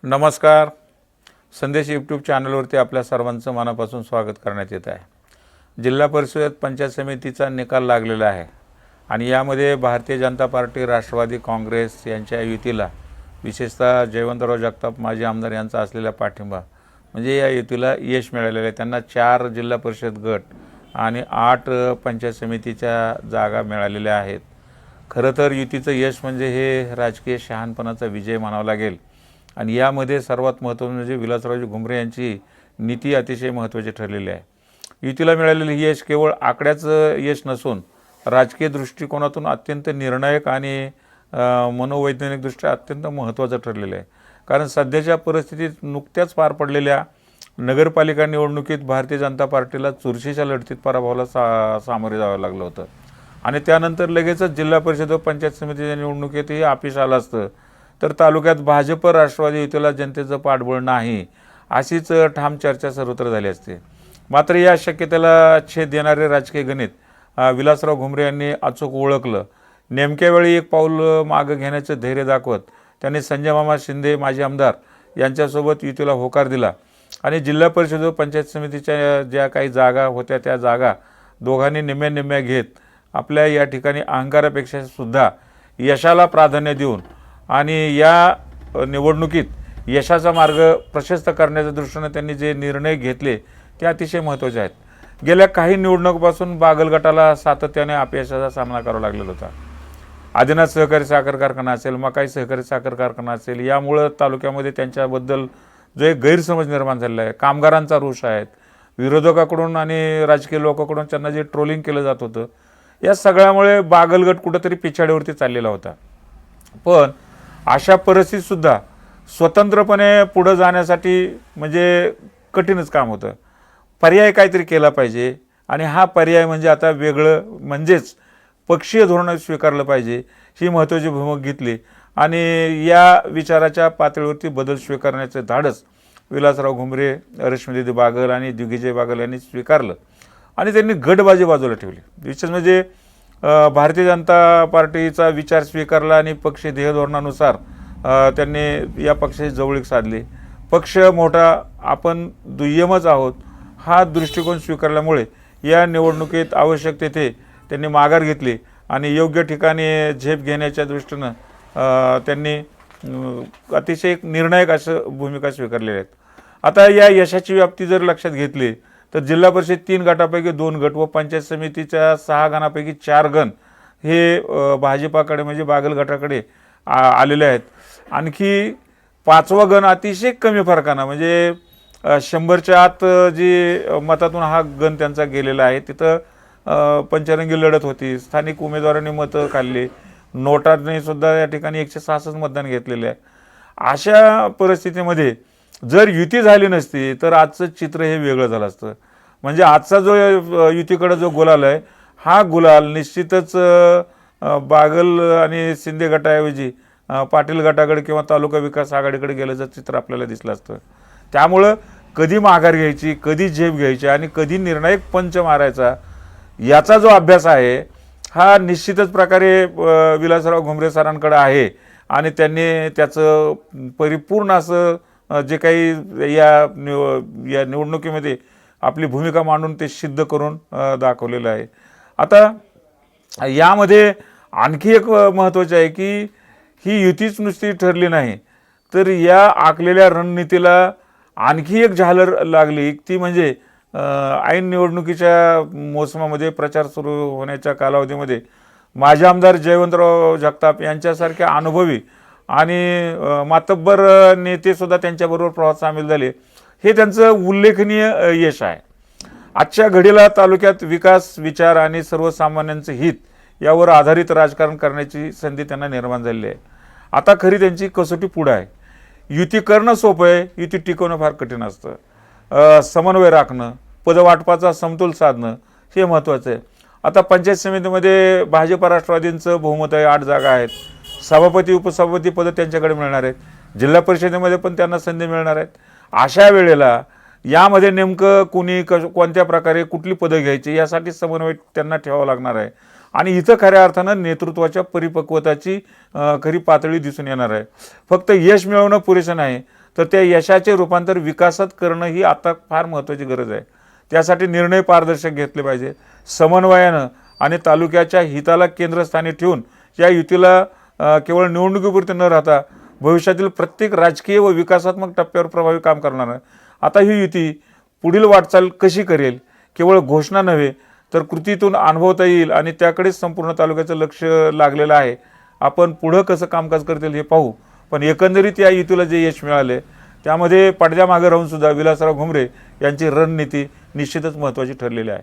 नमस्कार. संदेश यूट्यूब चॅनलवरती आपल्या सर्वांचं मनापासून स्वागत करण्यात येत आहे. जिल्हा परिषद पंचायत समितीचा निकाल लागलेला आहे आणि यामध्ये भारतीय जनता पार्टी, राष्ट्रवादी काँग्रेस यांच्या युतीला विशेषतः जयवंतराव जगताप माजी आमदार यांचा असलेला पाठिंबा म्हणजे या युतीला यश मिळालेलं आहे. त्यांना 4 जिल्हा परिषद गट आणि 8 पंचायत समितीच्या जागा मिळालेल्या आहेत. खरं तर युतीचं यश म्हणजे हे राजकीय शहाणपणाचा विजय म्हणावा लागेल आणि यामध्ये सर्वात महत्त्वाचं म्हणजे विलासरावजी घुमरे यांची नीती अतिशय महत्त्वाची ठरलेली आहे. युतीला मिळालेले यश केवळ आकड्याचं यश नसून राजकीय दृष्टिकोनातून अत्यंत निर्णायक आणि मनोवैज्ञानिकदृष्ट्या अत्यंत महत्त्वाचं ठरलेलं आहे. कारण सध्याच्या परिस्थितीत नुकत्याच पार पडलेल्या नगरपालिका निवडणुकीत भारतीय जनता पार्टीला चुरशीच्या लढतीत पराभवाला सामोरे जावं लागलं होतं आणि त्यानंतर लगेचच जिल्हा परिषद व पंचायत समितीच्या निवडणुकीतही अपयश आलं असतं तर तालुक्यात भाजप राष्ट्रवादी युतीला जनतेचं पाठबळ नाही अशीच ठाम चर्चा सर्वत्र झाली असते. मात्र या शक्यतेला छेद देणारे राजकीय गणित विलासराव घुमरे यांनी अचूक ओळखलं. नेमक्या वेळी एक पाऊल मागं घेण्याचं धैर्य दाखवत त्यांनी संजय मामा शिंदे माजी आमदार यांच्यासोबत युतीला होकार दिला आणि जिल्हा परिषद व पंचायत समितीच्या ज्या काही जागा होत्या त्या जागा दोघांनी निम्म्या निम्म्या घेत आपल्या या ठिकाणी अहंकारापेक्षा सुद्धा यशाला प्राधान्य देऊन आणि या निवडणुकीत यशाचा मार्ग प्रशस्त करण्याच्या दृष्टीने त्यांनी जे निर्णय घेतले ते अतिशय महत्त्वाचे आहेत. गेल्या काही निवडणुकीपासून बागल गटाला सातत्याने अपयशाचा सामना करावा लागलेला होता. आदिनाथ सहकारी साखर कारखाना असेल, मकाई सहकारी साखर कारखाना असेल, यामुळं तालुक्यामध्ये त्यांच्याबद्दल जो एक गैरसमज निर्माण झालेला आहे, कामगारांचा रोष आहे, विरोधकाकडून आणि राजकीय लोकांकडून त्यांना जे ट्रोलिंग केलं जात होतं, या सगळ्यामुळे बागल गट कुठंतरी पिछाडीवरती चाललेला होता. पण अशा परिस्थितीतसुद्धा स्वतंत्रपणे पुढं जाण्यासाठी म्हणजे कठीणच काम होतं. पर्याय काहीतरी केला पाहिजे आणि हा पर्याय म्हणजे आता वेगळं म्हणजेच पक्षीय धोरण स्वीकारलं पाहिजे ही महत्त्वाची भूमिका घेतली आणि या विचाराच्या पातळीवरती बदल स्वीकारण्याचं धाडस विलासराव घुमरे, रश्मीदीदी बागल आणि दिग्विजय बागल यांनी स्वीकारलं आणि त्यांनी गटबाजी बाजूला ठेवली. विशेष म्हणजे भारतीय जनता पार्टीचा विचार स्वीकारला आणि पक्षीय ध्येय धोरणानुसार त्यांनी या पक्षाची जवळीक साधली. पक्ष मोठा, आपण दुय्यमच आहोत हा दृष्टिकोन स्वीकारल्यामुळे या निवडणुकीत आवश्यक तेथे त्यांनी माघार घेतली आणि योग्य ठिकाणी झेप घेण्याच्या दृष्टीनं त्यांनी अतिशय निर्णायक असं भूमिका स्वीकारलेल्या आहेत. आता या यशाची व्याप्ती जर लक्षात घेतली तर जिल्हा परिषद 3 गटापैकी 2 गट व पंचायत समितीच्या 6 गणापैकी 4 गण हे भाजपाकडे म्हणजे बागल गटाकडे आलेले आहेत. आणखी 5वा गण अतिशय कमी फरकानं म्हणजे 100च्या आत जी मतातून हा गण त्यांचा गेलेला आहे. तिथं पंचरंगी लढत होती, स्थानिक उमेदवारांनी मतं खाल्ली, नोटाने सुद्धा या ठिकाणी 166 मतदान घेतलेले आहे. अशा परिस्थितीमध्ये जर युती झाली नसती तर आजचं चित्र हे वेगळं झालं असतं. म्हणजे आजचा जो युतीकडे जो गुलाल आहे हा गुलाल निश्चितच बागल आणि शिंदे गटाऐवजी पाटील गटाकडे किंवा तालुका विकास आघाडीकडे गेल्याचं चित्र आपल्याला दिसलं असतं. त्यामुळं कधी माघार घ्यायची, कधी झेप घ्यायची आणि कधी निर्णायक पंच मारायचा याचा जो अभ्यास आहे हा निश्चितच प्रकारे विलासराव घुमरे सरांकडे आहे आणि त्यांनी त्याचं परिपूर्ण असं जे काही या निवडणुकीमध्ये आपली भूमिका मांडून ते सिद्ध करून दाखवलेलं आहे. आता यामध्ये आणखी एक महत्त्वाचे आहे की ही युतीच नुसती ठरली नाही तर या आखलेल्या रणनीतीला आणखी एक झालर लागली. ती म्हणजे ऐन निवडणुकीच्या मोसमामध्ये प्रचार सुरू होण्याच्या कालावधीमध्ये माजी आमदार जयवंतराव जगताप यांच्यासारख्या अनुभवी आणि मातब्बर नेतेसुद्धा त्यांच्याबरोबर प्रवास सामील झाले. हे त्यांचं उल्लेखनीय यश आहे. आजच्या घडीला तालुक्यात विकास, विचार आणि सर्वसामान्यांचं हित यावर आधारित राजकारण करण्याची संधी त्यांना निर्माण झालेली आहे. आता खरी त्यांची कसोटी पुढं आहे. युती करणं सोपं आहे, युती टिकवणं फार कठीण असतं. समन्वय राखणं, पदवाटपाचा समतोल साधणं हे महत्त्वाचं आहे. आता पंचायत समितीमध्ये भाजप राष्ट्रवादींचं बहुमत आहे, 8 जागा आहेत. सभापती उपसभापती पदं त्यांच्याकडे मिळणार आहेत. जिल्हा परिषदेमध्ये पण त्यांना संधी मिळणार आहेत. अशा वेळेला यामध्ये नेमकं कुणी कोणत्या प्रकारे कुठली पदं घ्यायची यासाठी समन्वय त्यांना ठेवावं लागणार आहे आणि इथं खऱ्या अर्थानं नेतृत्वाच्या परिपक्वताची खरी पातळी दिसून येणार आहे. फक्त यश मिळवणं पुरेसं नाही तर त्या यशाचे रूपांतर विकासात करणं ही आता फार महत्त्वाची गरज आहे. त्यासाठी निर्णय पारदर्शक घेतले पाहिजे, समन्वयानं आणि तालुक्याच्या हिताला केंद्रस्थानी ठेवून या युतीला केवळ निवडणुकीपुरते न राहता भविष्यातील प्रत्येक राजकीय व विकासात्मक टप्प्यावर प्रभावी काम करणार आहे. आता ही युती पुढील वाटचाल कशी करेल केवळ घोषणा नव्हे तर कृतीतून अनुभवता येईल आणि त्याकडेच संपूर्ण तालुक्याचं लक्ष लागलेलं आहे. आपण पुढं कसं कामकाज करतील हे पाहू, पण एकंदरीत या युतीला जे यश मिळाले त्यामध्ये पडद्यामागे राहून सुद्धा विलासराव घुमरे यांची रणनीती निश्चितच महत्त्वाची ठरलेली आहे.